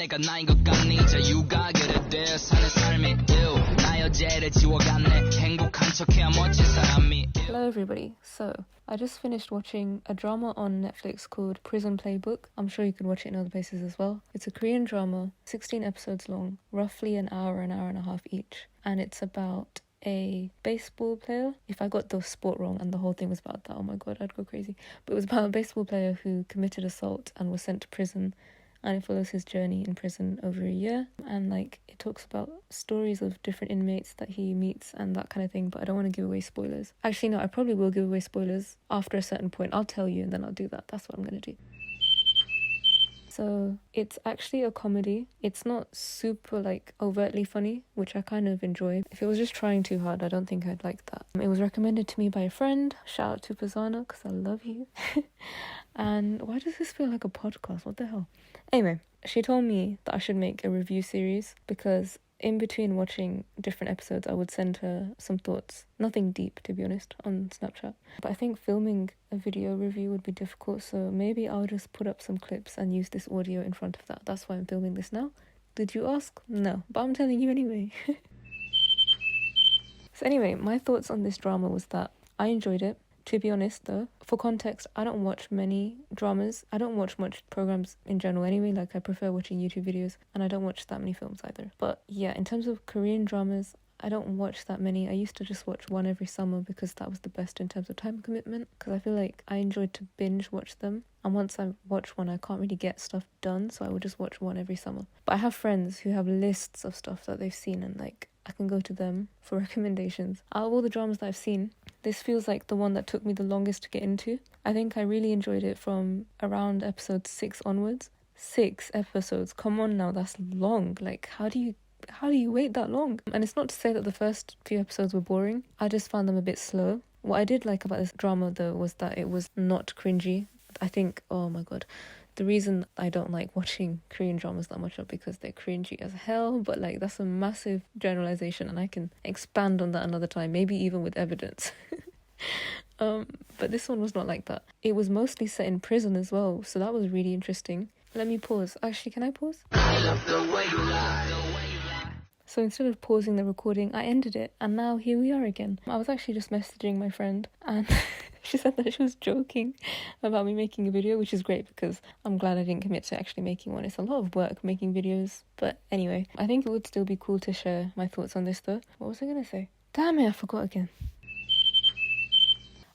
내가 나인 것 같니 자유가 그래대 사는 삶이 나 여자를 지워갔네 행복한 척해야 멋진 사람이. Hello everybody. So, I just finished watching a drama on Netflix called Prison Playbook. I'm sure you can watch it in other places as well. It's a Korean drama, 16 episodes long, roughly an hour and a half each. And it's about a baseball player. If I got the sport wrong and the whole thing was about that, oh my god, I'd go crazy. But it was about a baseball player who committed assault and was sent to prison, and it follows his journey in prison over a year, and like it talks about stories of different inmates that he meets and that kind of thing. But I don't want to give away spoilers. Actually no, I probably will give away spoilers after a certain point. I'll tell you and then I'll do that. That's what I'm gonna do. So it's actually a comedy. It's not super like overtly funny, which I kind of enjoy. If it was just trying too hard, I don't think I'd like that. It was recommended to me by a friend. Shout out to Pazana, because I love you. And why does this feel like a podcast? What the hell? Anyway, she told me that I should make a review series because in between watching different episodes, I would send her some thoughts. Nothing deep, to be honest, on Snapchat. But I think filming a video review would be difficult, so maybe I'll just put up some clips and use this audio in front of that. That's why I'm filming this now. Did you ask? No, but I'm telling you anyway. So anyway, my thoughts on this drama was that I enjoyed it. To be honest though, for context, I don't watch many dramas. I don't watch much programs in general anyway, like I prefer watching YouTube videos, and I don't watch that many films either. But yeah, in terms of Korean dramas, I don't watch that many. I used to just watch one every summer because that was the best in terms of time commitment, because I feel like I enjoyed to binge watch them. And once I watch one, I can't really get stuff done, so I would just watch one every summer. But I have friends who have lists of stuff that they've seen, and like I can go to them for recommendations. Out of all the dramas that I've seen, this feels like the one that took me the longest to get into. I think I really enjoyed it from around episode 6 onwards. 6 episodes, come on now, that's long. Like how do you wait that long? And it's not to say that the first few episodes were boring. I just found them a bit slow. What I did like about this drama though was that it was not cringy. I think, oh my god, the reason I don't like watching Korean dramas that much are because they're cringy as hell, but like that's a massive generalization and I can expand on that another time, maybe even with evidence. But this one was not like that. It was mostly set in prison as well, so that was really interesting. Let me pause. Actually, can I pause? I love the way you lie. So instead of pausing the recording, I ended it, and now here we are again. I was actually just messaging my friend, and she said that she was joking about me making a video, which is great because I'm glad I didn't commit to actually making one. It's a lot of work making videos, but anyway, I think it would still be cool to share my thoughts on this though. What was I gonna say? Damn it, I forgot again.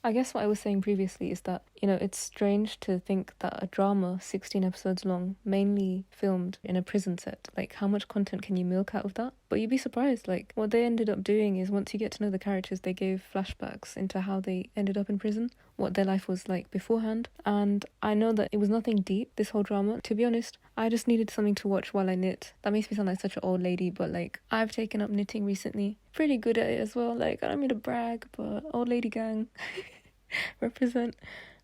I guess what I was saying previously is that, you know, it's strange to think that a drama 16 episodes long, mainly filmed in a prison set, like how much content can you milk out of that? But you'd be surprised, like what they ended up doing is once you get to know the characters, they gave flashbacks into how they ended up in prison, what their life was like beforehand. And I know that it was nothing deep, this whole drama. To be honest, I just needed something to watch while I knit. That makes me sound like such an old lady, but like I've taken up knitting recently. Pretty good at it as well. Like I don't mean to brag, but old lady gang. Represent.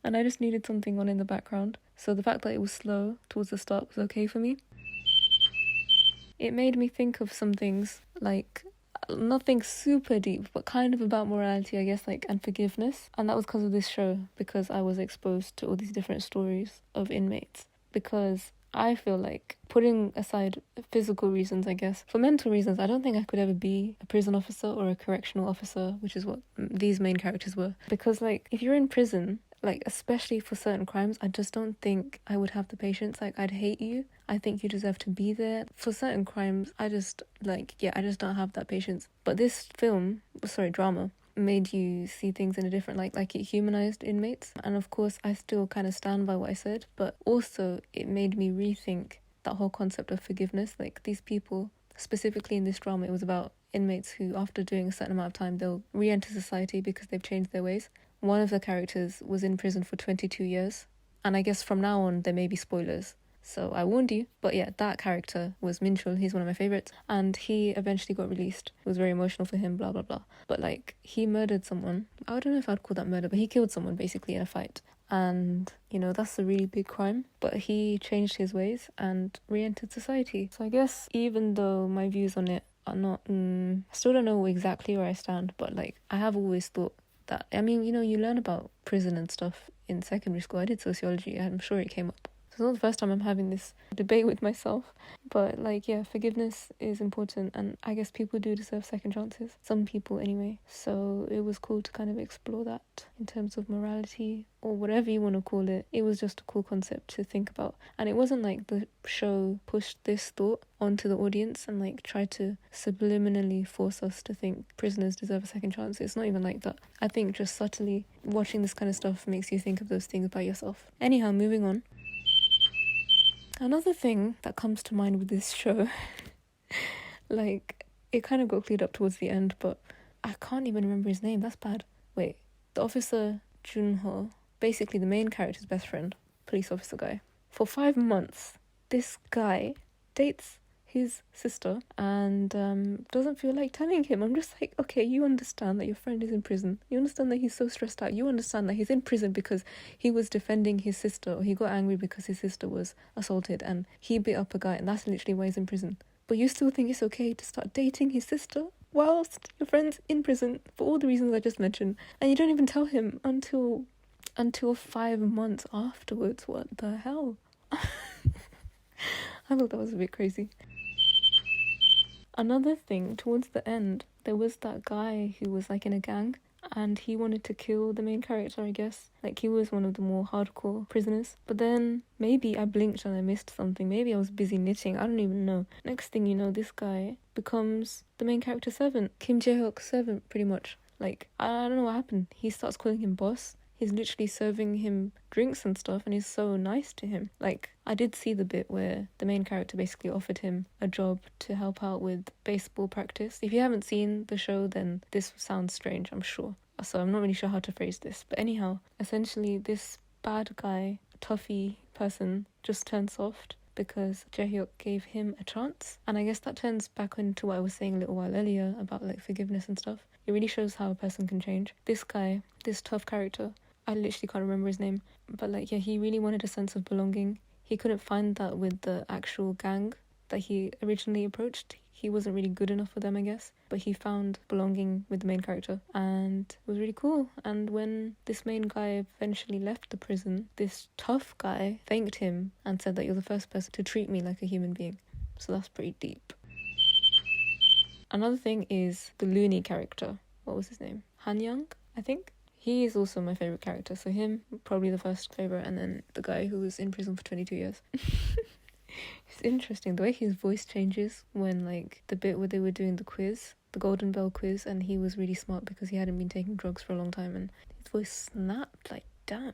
And I just needed something on in the background, so the fact that it was slow towards the start was okay for me. It made me think of some things, like nothing super deep, but kind of about morality, I guess, like, and forgiveness. And that was because of this show, because I was exposed to all these different stories of inmates. Because I feel like, putting aside physical reasons, I guess, for mental reasons, I don't think I could ever be a prison officer or a correctional officer, which is what these main characters were. Because, like, if you're in prison, like, especially for certain crimes, I just don't think I would have the patience. Like, I'd hate you. I think you deserve to be there. For certain crimes, I just don't have that patience. But this drama, made you see things in a different light, like it humanized inmates. And of course I still kind of stand by what I said, but also it made me rethink that whole concept of forgiveness. Like these people, specifically in this drama, it was about inmates who after doing a certain amount of time they'll re-enter society because they've changed their ways. One of the characters was in prison for 22 years, and I guess from now on there may be spoilers, so I warned you. But yeah, that character was Minchul. He's one of my favourites, and he eventually got released. It was very emotional for him, blah blah blah. But like, he murdered someone. I don't know if I'd call that murder, but he killed someone basically in a fight. And, you know, that's a really big crime. But he changed his ways and re-entered society. So I guess even though my views on it are not... I still don't know exactly where I stand, but like, I have always thought that... I mean, you know, you learn about prison and stuff in secondary school. I did sociology. I'm sure it came up. It's not the first time I'm having this debate with myself. But, like, yeah, forgiveness is important. And I guess people do deserve second chances. Some people, anyway. So it was cool to kind of explore that in terms of morality or whatever you want to call it. It was just a cool concept to think about. And it wasn't like the show pushed this thought onto the audience and, like, tried to subliminally force us to think prisoners deserve a second chance. It's not even like that. I think just subtly watching this kind of stuff makes you think of those things about yourself. Anyhow, moving on. Another thing that comes to mind with this show, like, it kind of got cleared up towards the end, but I can't even remember his name. That's bad. Wait, the officer Junho, basically the main character's best friend, police officer guy. For 5 months, this guy dates his sister and doesn't feel like telling him. I'm just like, okay, you understand that your friend is in prison. You understand that he's so stressed out. You understand that he's in prison because he was defending his sister, or he got angry because his sister was assaulted and he beat up a guy, and that's literally why he's in prison. But you still think it's okay to start dating his sister whilst your friend's in prison for all the reasons I just mentioned, and you don't even tell him until 5 months afterwards. What the hell? I thought that was a bit crazy. Another thing, towards the end, there was that guy who was, like, in a gang, and he wanted to kill the main character, I guess. Like, he was one of the more hardcore prisoners. But then, maybe I blinked and I missed something. Maybe I was busy knitting. I don't even know. Next thing you know, this guy becomes the main character's servant. Kim Jae-hyuk's servant, pretty much. Like, I don't know what happened. He starts calling him boss. He's literally serving him drinks and stuff, and he's so nice to him. Like, I did see the bit where the main character basically offered him a job to help out with baseball practice. If you haven't seen the show, then this sounds strange, I'm sure. So I'm not really sure how to phrase this. But anyhow, essentially this bad guy, toughy person, just turned soft because Jae-hyuk gave him a chance. And I guess that turns back into what I was saying a little while earlier about, like, forgiveness and stuff. It really shows how a person can change. This guy, this tough character, I literally can't remember his name, but, like, yeah, he really wanted a sense of belonging. He couldn't find that with the actual gang that he originally approached. He wasn't really good enough for them, I guess, but he found belonging with the main character, and it was really cool. And when this main guy eventually left the prison, this tough guy thanked him and said that you're the first person to treat me like a human being. So that's pretty deep. Another thing is the loony character. What was his name? Han Young, I think? He is also my favourite character. So him, probably the first favourite, and then the guy who was in prison for 22 years. It's interesting, the way his voice changes when, like, the bit where they were doing the quiz, the Golden Bell quiz, and he was really smart because he hadn't been taking drugs for a long time, and his voice snapped, like, damn.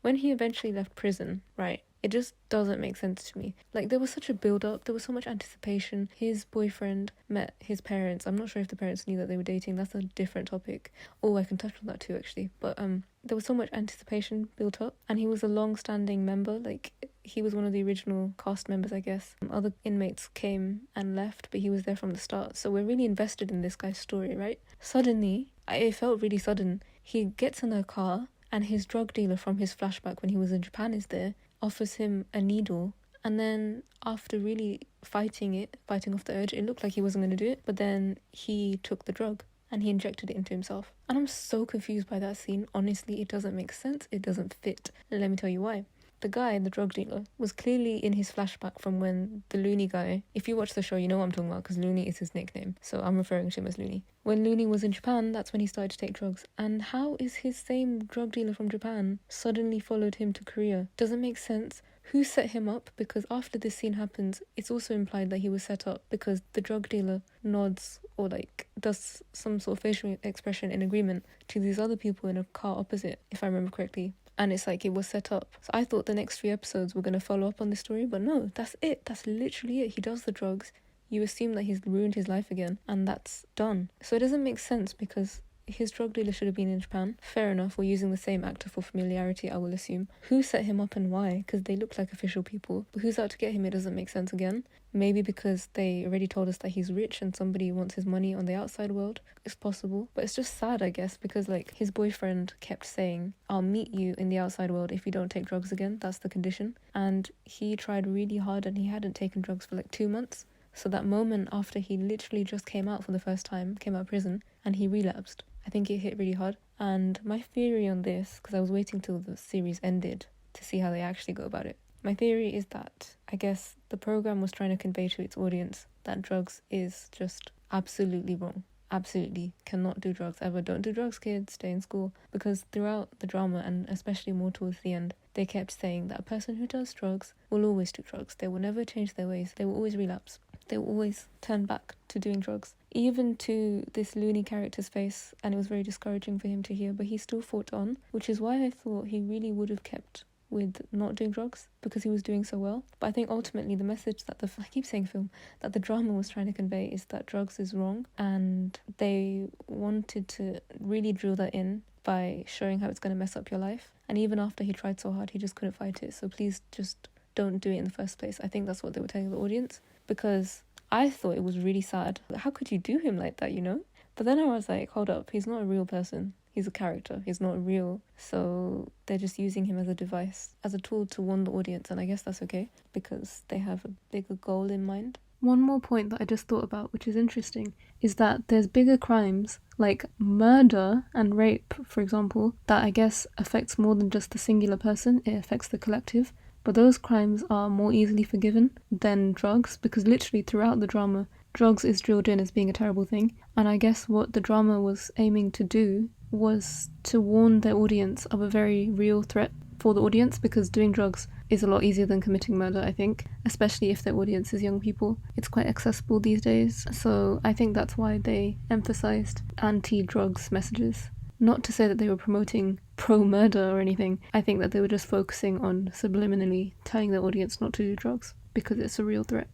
When he eventually left prison, right, it just doesn't make sense to me. Like, there was such a build-up, there was so much anticipation. His boyfriend met his parents. I'm not sure if the parents knew that they were dating. That's a different topic. Oh, I can touch on that too, actually. But there was so much anticipation built up, and he was a long-standing member. Like, he was one of the original cast members, I guess. Other inmates came and left, but he was there from the start. So we're really invested in this guy's story, right? Suddenly, it felt really sudden. He gets in a car, and his drug dealer from his flashback when he was in Japan is there, offers him a needle, and then after really fighting off the urge, it looked like he wasn't going to do it, but then he took the drug and he injected it into himself. And I'm so confused by that scene. Honestly, it doesn't make sense. It doesn't fit. And let me tell you why. The guy, the drug dealer, was clearly in his flashback from when the loony guy, if you watch the show, you know what I'm talking about, because Looney is his nickname, so I'm referring to him as Looney. When Looney was in Japan, that's when he started to take drugs. And how is his same drug dealer from Japan suddenly followed him to Korea? Doesn't make sense. Who set him up? Because after this scene happens, it's also implied that he was set up because the drug dealer nods or, like, does some sort of facial expression in agreement to these other people in a car opposite, if I remember correctly. And it's like it was set up. So I thought the next 3 episodes were going to follow up on this story, but no, that's it. That's literally it. He does the drugs. You assume that he's ruined his life again, and that's done. So it doesn't make sense because his drug dealer should have been in Japan. Fair enough, we're using the same actor for familiarity, I will assume. Who set him up and why? Because they look like official people. But who's out to get him? It doesn't make sense again. Maybe because they already told us that he's rich and somebody wants his money on the outside world. It's possible. But it's just sad, I guess, because, like, his boyfriend kept saying, I'll meet you in the outside world if you don't take drugs again. That's the condition. And he tried really hard and he hadn't taken drugs for like 2 months. So that moment after he literally just came out for the first time, came out of prison, and he relapsed, I think it hit really hard. And my theory on this, because I was waiting till the series ended to see how they actually go about it. My theory is that I guess the program was trying to convey to its audience that drugs is just absolutely wrong. Absolutely cannot do drugs ever. Don't do drugs, kids. Stay in school. Because throughout the drama, and especially more towards the end, they kept saying that a person who does drugs will always do drugs. They will never change their ways. They will always relapse. They will always turn back to doing drugs. Even to this loony character's face, and it was very discouraging for him to hear, but he still fought on, which is why I thought he really would have kept with not doing drugs because he was doing so well. But I think ultimately the message that I keep saying film, that the drama was trying to convey is that drugs is wrong, and they wanted to really drill that in by showing how it's going to mess up your life. And even after he tried so hard, he just couldn't fight it. So please just don't do it in the first place. I think that's what they were telling the audience, because I thought it was really sad. How could you do him like that, you know? But then I was like, hold up, he's not a real person. He's a character. He's not real. So they're just using him as a device, as a tool to warn the audience. And I guess that's okay because they have a bigger goal in mind. One more point that I just thought about, which is interesting, is that there's bigger crimes like murder and rape, for example, that I guess affects more than just the singular person. It affects the collective. But those crimes are more easily forgiven than drugs, because literally throughout the drama, drugs is drilled in as being a terrible thing. And I guess what the drama was aiming to do was to warn their audience of a very real threat for the audience, because doing drugs is a lot easier than committing murder, I think, especially if their audience is young people. It's quite accessible these days, so I think that's why they emphasized anti-drugs messages. Not to say that they were promoting pro-murder or anything. I think that they were just focusing on subliminally telling their audience not to do drugs because it's a real threat.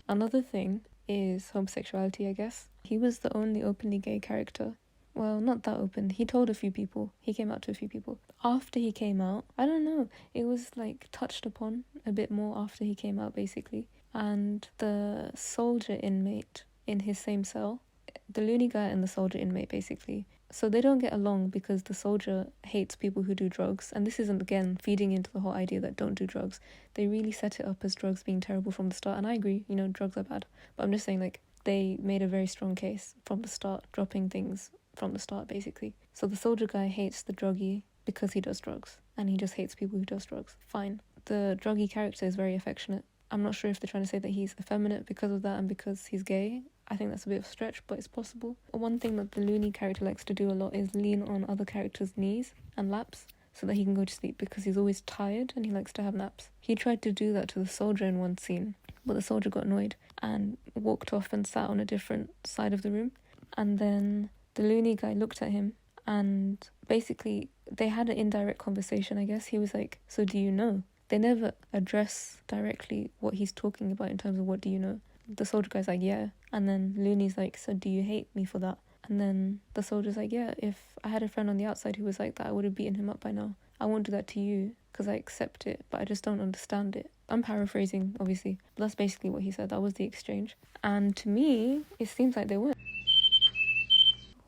Another thing is homosexuality, I guess. He was the only openly gay character. Well, not that open. He told a few people. He came out to a few people. After he came out, I don't know, it was like touched upon a bit more after he came out, basically. And the soldier inmate in his same cell, the loony guy and the soldier inmate, basically. So they don't get along because the soldier hates people who do drugs. And this isn't, again, feeding into the whole idea that don't do drugs. They really set it up as drugs being terrible from the start. And I agree, you know, drugs are bad. But I'm just saying, like, they made a very strong case from the start, dropping things from the start, basically. So the soldier guy hates the druggie because he does drugs. And he just hates people who does drugs. Fine. The druggie character is very affectionate. I'm not sure if they're trying to say that he's effeminate because of that and because he's gay. I think that's a bit of a stretch, but it's possible. One thing that the loony character likes to do a lot is lean on other characters' knees and laps so that he can go to sleep, because he's always tired and he likes to have naps. He tried to do that to the soldier in one scene, but the soldier got annoyed and walked off and sat on a different side of the room. And then the loony guy looked at him and basically they had an indirect conversation, I guess. He was like, so do you know? They never address directly what he's talking about in terms of what do you know. The soldier guy's like, yeah. And then Looney's like, so do you hate me for that? And then the soldier's like, yeah, if I had a friend on the outside who was like that, I would have beaten him up by now. I won't do that to you because I accept it, but I just don't understand it. I'm paraphrasing, obviously. But that's basically what he said. That was the exchange. And to me, it seems like they were.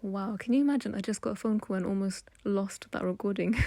Wow, can you imagine? I just got a phone call and almost lost that recording.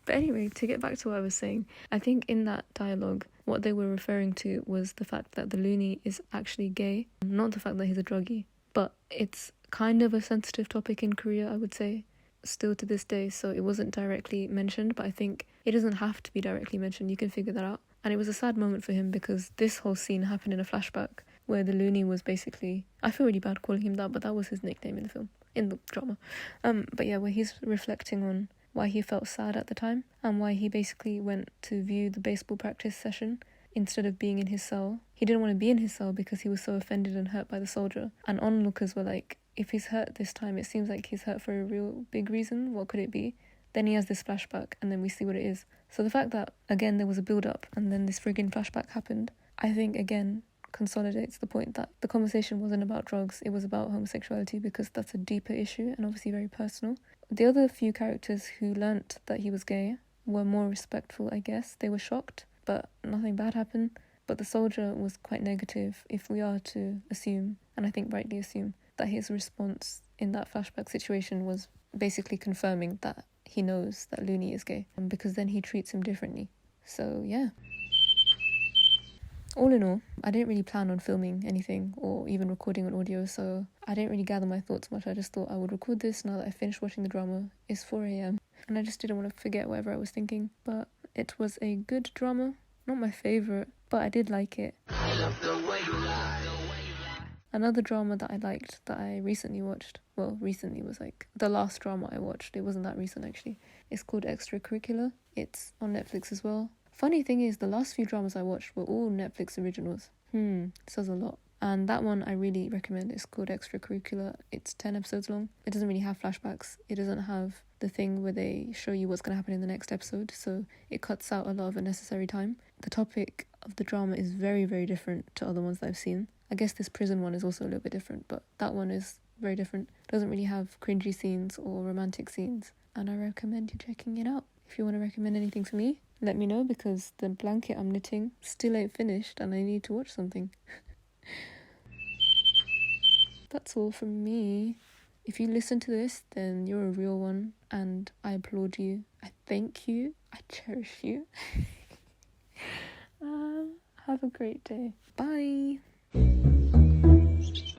But anyway, to get back to what I was saying, I think in that dialogue, what they were referring to was the fact that the loony is actually gay, not the fact that he's a druggie. But it's kind of a sensitive topic in Korea, I would say, still to this day, so it wasn't directly mentioned, but I think it doesn't have to be directly mentioned. You can figure that out. And it was a sad moment for him because this whole scene happened in a flashback where the loony was basically, I feel really bad calling him that, but that was his nickname in the film, in the drama. But yeah, where he's reflecting on why he felt sad at the time and why he basically went to view the baseball practice session instead of being in his cell. He didn't want to be in his cell because he was so offended and hurt by the soldier. And onlookers were like, if he's hurt this time, it seems like he's hurt for a real big reason. What could it be? Then he has this flashback and then we see what it is. So the fact that, again, there was a build-up and then this friggin' flashback happened, I think, again, consolidates the point that the conversation wasn't about drugs, it was about homosexuality, because that's a deeper issue and obviously very personal. The other few characters who learnt that he was gay were more respectful, I guess. They were shocked, but nothing bad happened. But the soldier was quite negative, if we are to assume, and I think rightly assume, that his response in that flashback situation was basically confirming that he knows that Looney is gay, because then he treats him differently. So yeah. All in all, I didn't really plan on filming anything or even recording on audio, so I didn't really gather my thoughts much. I just thought I would record this now that I finished watching the drama. It's 4 a.m. and I just didn't want to forget whatever I was thinking. But it was a good drama. Not my favourite, but I did like it. I love the way you lie. Another drama that I liked that I recently watched, well, recently was like the last drama I watched. It wasn't that recent actually. It's called Extracurricular. It's on Netflix as well. Funny thing is, the last few dramas I watched were all Netflix originals. Says a lot. And that one I really recommend. It's called Extracurricular. It's 10 episodes long. It doesn't really have flashbacks. It doesn't have the thing where they show you what's going to happen in the next episode. So it cuts out a lot of unnecessary time. The topic of the drama is very, very different to other ones that I've seen. I guess this prison one is also a little bit different, but that one is very different. It doesn't really have cringy scenes or romantic scenes. And I recommend you checking it out. If you want to recommend anything for me, let me know, because the blanket I'm knitting still ain't finished and I need to watch something. That's all from me. If you listen to this, then you're a real one, and I applaud you. I thank you. I cherish you. Have a great day. Bye.